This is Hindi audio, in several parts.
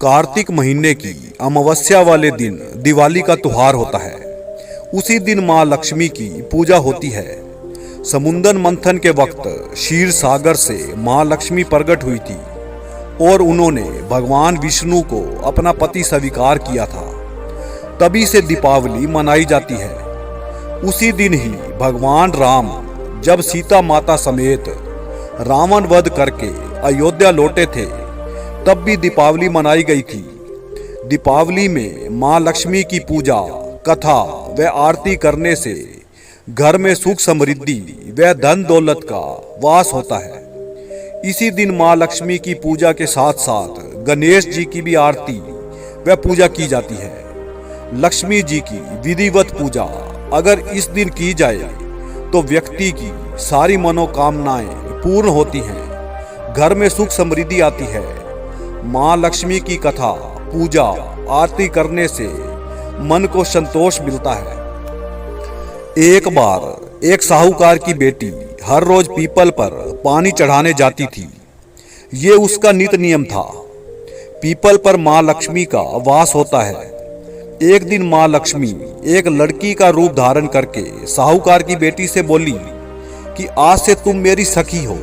कार्तिक महीने की अमावस्या वाले दिन दिवाली का त्योहार होता है। उसी दिन माँ लक्ष्मी की पूजा होती है। समुंदर मंथन के वक्त क्षीर सागर से माँ लक्ष्मी प्रकट हुई थी और उन्होंने भगवान विष्णु को अपना पति स्वीकार किया था। तभी से दीपावली मनाई जाती है। उसी दिन ही भगवान राम जब सीता माता समेत रावण वध करके अयोध्या लौटे थे, तब भी दीपावली मनाई गई थी। दीपावली में माँ लक्ष्मी की पूजा, कथा व आरती करने से घर में सुख समृद्धि व धन दौलत का वास होता है। इसी दिन माँ लक्ष्मी की पूजा के साथ साथ गणेश जी की भी आरती व पूजा की जाती है। लक्ष्मी जी की विधिवत पूजा अगर इस दिन की जाए तो व्यक्ति की सारी मनोकामनाएं पूर्ण होती हैं, घर में सुख समृद्धि आती है। माँ लक्ष्मी की कथा, पूजा, आरती करने से मन को संतोष मिलता है। एक बार एक साहूकार की बेटी हर रोज पीपल पर पानी चढ़ाने जाती थी। ये उसका नित नियम था। पीपल पर माँ लक्ष्मी का वास होता है। एक दिन माँ लक्ष्मी एक लड़की का रूप धारण करके साहूकार की बेटी से बोली कि आज से तुम मेरी सखी हो।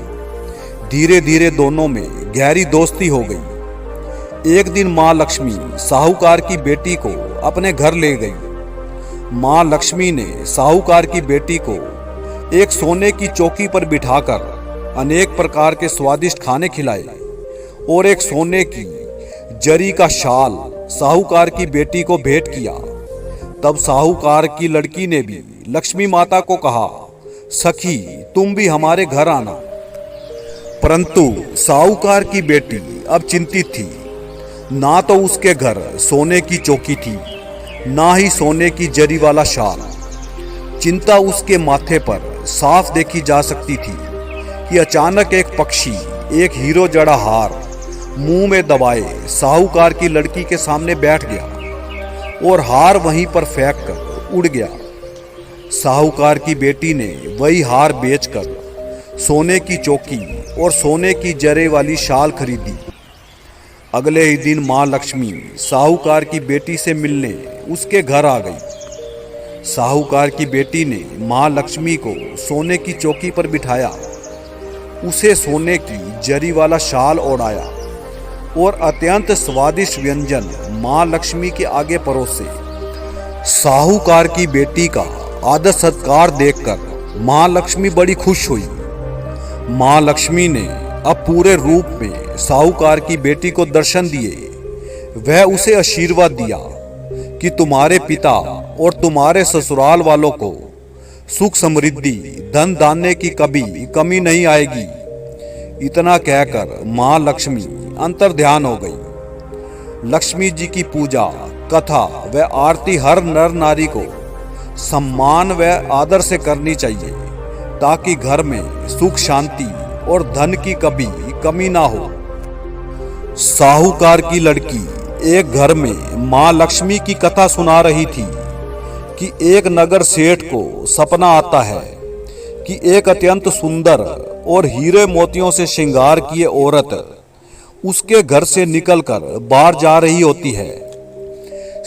धीरे धीरे दोनों में गहरी दोस्ती हो गई। एक दिन माँ लक्ष्मी साहूकार की बेटी को अपने घर ले गई। माँ लक्ष्मी ने साहूकार की बेटी को एक सोने की चौकी पर बिठाकर अनेक प्रकार के स्वादिष्ट खाने खिलाए और एक सोने की जरी का शाल साहूकार की बेटी को भेंट किया। तब साहूकार की लड़की ने भी लक्ष्मी माता को कहा, सखी तुम भी हमारे घर आना। परंतु साहूकार की बेटी अब चिंतित थी। ना तो उसके घर सोने की चौकी थी, ना ही सोने की जरी वाला शाल। चिंता उसके माथे पर साफ देखी जा सकती थी कि अचानक एक पक्षी एक हीरो जड़ा हार मुंह में दबाए साहूकार की लड़की के सामने बैठ गया और हार वहीं पर फेंक कर उड़ गया। साहूकार की बेटी ने वही हार बेचकर सोने की चौकी और सोने की जरे वाली शाल खरीदी। अगले ही दिन माँ लक्ष्मी साहूकार की बेटी से मिलने उसके घर आ गई। साहूकार की बेटी ने माँ लक्ष्मी को सोने की चौकी पर बिठाया, उसे सोने की जरी वाला शाल ओढ़ाया और अत्यंत स्वादिष्ट व्यंजन माँ लक्ष्मी के आगे परोसे। साहूकार की बेटी का आदर सत्कार देखकर माँ लक्ष्मी बड़ी खुश हुई। माँ लक्ष्मी ने अब पूरे रूप में साहूकार की बेटी को दर्शन दिए। वह उसे आशीर्वाद दिया कि तुम्हारे पिता और तुम्हारे ससुराल वालों को सुख समृद्धि, धन धान्य की कभी कमी नहीं आएगी। इतना कहकर माँ लक्ष्मी अंतर ध्यान हो गई। लक्ष्मी जी की पूजा, कथा व आरती हर नर नारी को सम्मान व आदर से करनी चाहिए, ताकि घर में सुख शांति और धन की कभी कमी ना हो। साहूकार की लड़की एक घर में माँ लक्ष्मी की कथा सुना रही थी कि एक नगर सेठ को सपना आता है कि एक अत्यंत सुंदर और हीरे मोतियों से श्रृंगार किए औरत उसके घर से निकलकर बाहर जा रही होती है।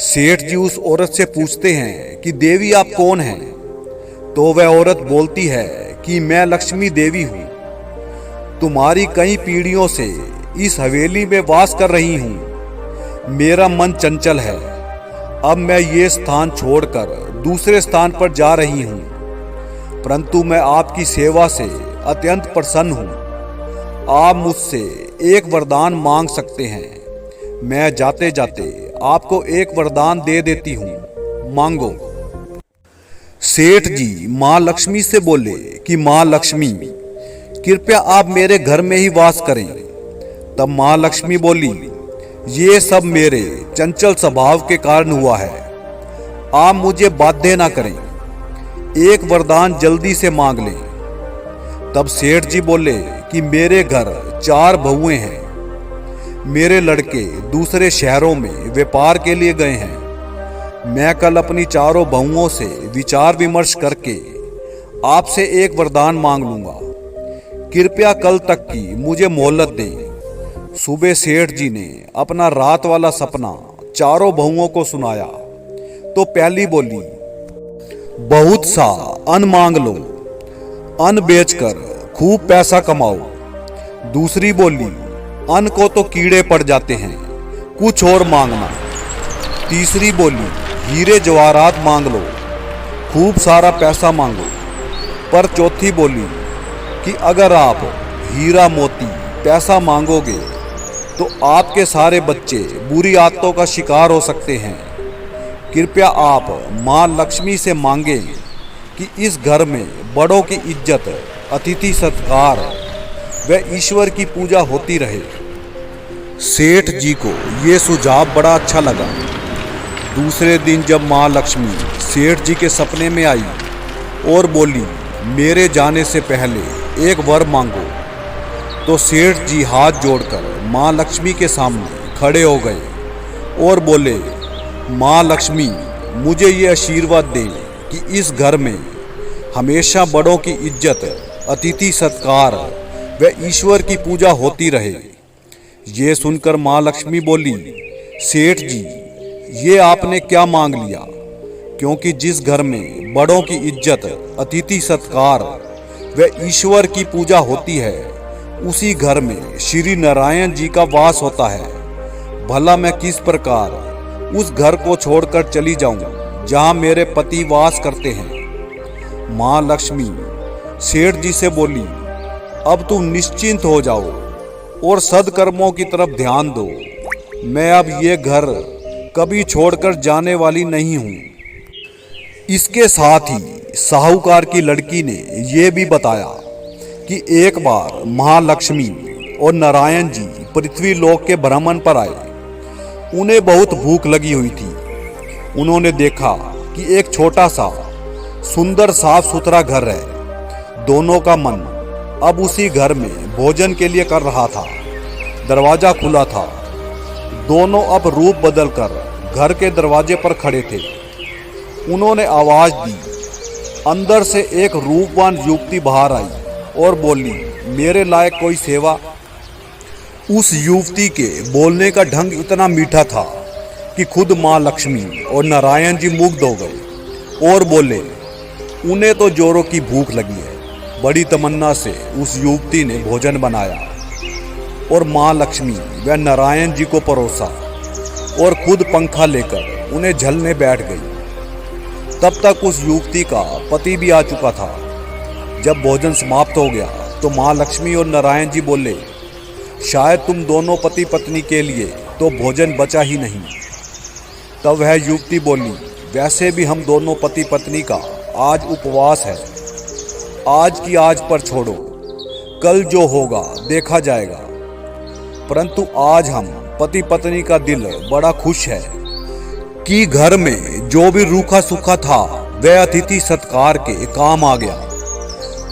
सेठ जी उस औरत से पूछते हैं कि देवी आप कौन हैं? तो वह औरत बोलती है कि मैं लक्ष्मी देवी हूँ। तुम्हारी कई पीढ़ियों से इस हवेली में वास कर रही हूँ। मेरा मन चंचल है। अब मैं ये स्थान छोड़कर दूसरे स्थान पर जा रही हूँ, परंतु मैं आपकी सेवा से अत्यंत प्रसन्न हूँ। आप मुझसे एक वरदान मांग सकते हैं। मैं जाते जाते आपको एक वरदान दे देती हूँ, मांगो। सेठ जी माँ लक्ष्मी से बोले कि माँ लक्ष्मी, कृपया आप मेरे घर में ही वास करें। तब माँ लक्ष्मी बोली, ये सब मेरे चंचल स्वभाव के कारण हुआ है। आप मुझे बाध्य ना करें। एक वरदान जल्दी से मांग लें। तब सेठ जी बोले कि मेरे घर 4 बहुएं हैं। मेरे लड़के दूसरे शहरों में व्यापार के लिए गए हैं। मैं कल अपनी 4 बहुओं से विचार विमर्श करके आपसे एक वरदान मांग लूंगा। कृपया कल तक की मुझे मोहलत दें, सुबह सेठ जी ने अपना रात वाला सपना चारों बहुओं को सुनाया तो पहली बोली, बहुत सा अन्न मांग लो, अन्न बेचकर खूब पैसा कमाओ। दूसरी बोली, अन्न को तो कीड़े पड़ जाते हैं, कुछ और मांगना। तीसरी बोली, हीरे जवाहरात मांग लो, खूब सारा पैसा मांगो। पर चौथी बोली कि अगर आप हीरा मोती पैसा मांगोगे तो आपके सारे बच्चे बुरी आदतों का शिकार हो सकते हैं। कृपया आप माँ लक्ष्मी से मांगें कि इस घर में बड़ों की इज्जत, अतिथि सत्कार व ईश्वर की पूजा होती रहे। सेठ जी को ये सुझाव बड़ा अच्छा लगा। दूसरे दिन जब माँ लक्ष्मी सेठ जी के सपने में आई और बोली, मेरे जाने से पहले एक वर मांगो, तो सेठ जी हाथ जोड़कर माँ लक्ष्मी के सामने खड़े हो गए और बोले, माँ लक्ष्मी, मुझे ये आशीर्वाद दें कि इस घर में हमेशा बड़ों की इज्जत, अतिथि सत्कार व ईश्वर की पूजा होती रहे। ये सुनकर माँ लक्ष्मी बोली, सेठ जी, ये आपने क्या मांग लिया? क्योंकि जिस घर में बड़ों की इज्जत, अतिथि सत्कार व ईश्वर की पूजा होती है, उसी घर में श्री नारायण जी का वास होता है। भला मैं किस प्रकार उस घर को छोड़कर चली जाऊं जहां मेरे पति वास करते हैं। माँ लक्ष्मी सेठ जी से बोली, अब तुम निश्चिंत हो जाओ और सदकर्मों की तरफ ध्यान दो। मैं अब ये घर कभी छोड़कर जाने वाली नहीं हूं। इसके साथ ही साहूकार की लड़की ने यह भी बताया कि एक बार महालक्ष्मी और नारायण जी पृथ्वी लोक के भ्रमण पर आए। उन्हें बहुत भूख लगी हुई थी। उन्होंने देखा कि एक छोटा सा सुंदर साफ सुथरा घर है। दोनों का मन अब उसी घर में भोजन के लिए कर रहा था। दरवाजा खुला था। दोनों अब रूप बदलकर घर के दरवाजे पर खड़े थे। उन्होंने आवाज दी। अंदर से एक रूपवान युवती बाहर आई और बोली, मेरे लायक कोई सेवा। उस युवती के बोलने का ढंग इतना मीठा था कि खुद माँ लक्ष्मी और नारायण जी मुग्ध हो गए और बोले, उन्हें तो जोरों की भूख लगी है। बड़ी तमन्ना से उस युवती ने भोजन बनाया और माँ लक्ष्मी व नारायण जी को परोसा और खुद पंखा लेकर उन्हें झलने बैठ गई। तब तक उस युवती का पति भी आ चुका था। जब भोजन समाप्त हो गया तो माँ लक्ष्मी और नारायण जी बोले, शायद तुम दोनों पति पत्नी के लिए तो भोजन बचा ही नहीं। तब वह युवती बोली, वैसे भी हम दोनों पति पत्नी का आज उपवास है। आज की आज पर छोड़ो, कल जो होगा देखा जाएगा। परंतु आज हम पति पत्नी का दिल बड़ा खुश है कि घर में जो भी रूखा सूखा था वह अतिथि सत्कार के काम आ गया।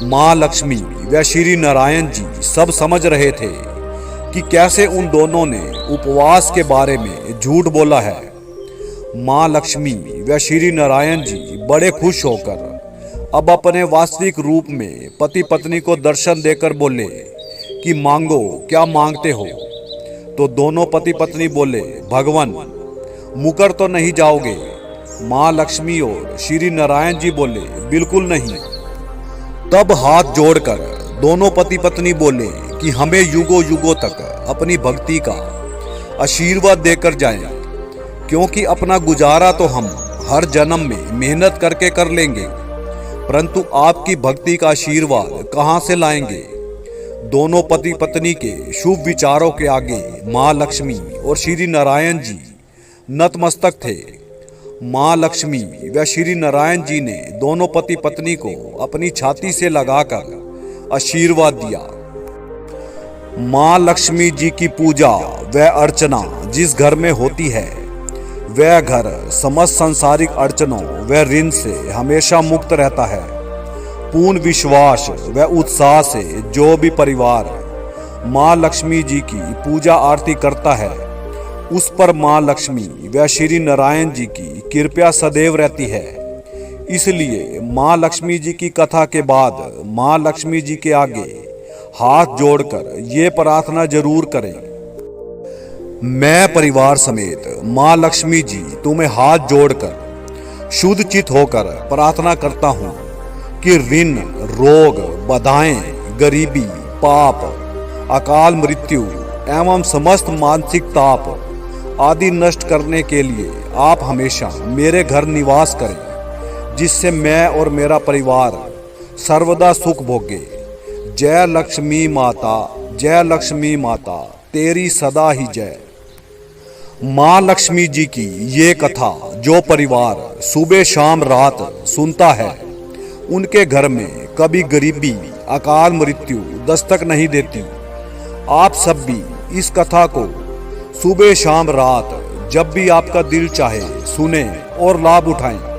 माँ लक्ष्मी व श्री नारायण जी सब समझ रहे थे कि कैसे उन दोनों ने उपवास के बारे में झूठ बोला है। माँ लक्ष्मी व श्री नारायण जी बड़े खुश होकर अब अपने वास्तविक रूप में पति पत्नी को दर्शन देकर बोले कि मांगो, क्या मांगते हो? तो दोनों पति पत्नी बोले, भगवान, मुकर तो नहीं जाओगे? माँ लक्ष्मी और श्री नारायण जी बोले, बिल्कुल नहीं। तब हाथ जोड़कर दोनों पति पत्नी बोले कि हमें युगों युगों तक अपनी भक्ति का आशीर्वाद देकर जाएं, क्योंकि अपना गुजारा तो हम हर जन्म में मेहनत करके कर लेंगे, परंतु आपकी भक्ति का आशीर्वाद कहाँ से लाएंगे? दोनों पति पत्नी के शुभ विचारों के आगे माँ लक्ष्मी और श्री नारायण जी नतमस्तक थे। माँ लक्ष्मी व श्री नारायण जी ने दोनों पति पत्नी को अपनी छाती से लगाकर आशीर्वाद दिया। माँ लक्ष्मी जी की पूजा व अर्चना जिस घर में होती है, वह घर समस्त सांसारिक अड़चनों व ऋण से हमेशा मुक्त रहता है। पूर्ण विश्वास व उत्साह से जो भी परिवार माँ लक्ष्मी जी की पूजा आरती करता है, उस पर माँ लक्ष्मी व श्री नारायण जी की कृपा सदैव रहती है। इसलिए माँ लक्ष्मी जी की कथा के बाद माँ लक्ष्मी जी के आगे हाथ जोड़कर ये प्रार्थना जरूर करें मैं परिवार समेत माँ लक्ष्मी जी तुम्हें हाथ जोड़कर शुद्ध चित होकर प्रार्थना करता हूँ कि ऋण, रोग, बाधाएं, गरीबी, पाप, अकाल मृत्यु एवं समस्त मानसिक ताप आदि नष्ट करने के लिए आप हमेशा मेरे घर निवास करें, जिससे मैं और मेरा परिवार सर्वदा सुख भोगे। जय लक्ष्मी माता, जय लक्ष्मी माता, तेरी सदा ही जय। माँ लक्ष्मी जी की ये कथा जो परिवार सुबह शाम रात सुनता है, उनके घर में कभी गरीबी, अकाल मृत्यु दस्तक नहीं देती। आप सब भी इस कथा को सुबह शाम रात जब भी आपका दिल चाहे सुने और लाभ उठाएं।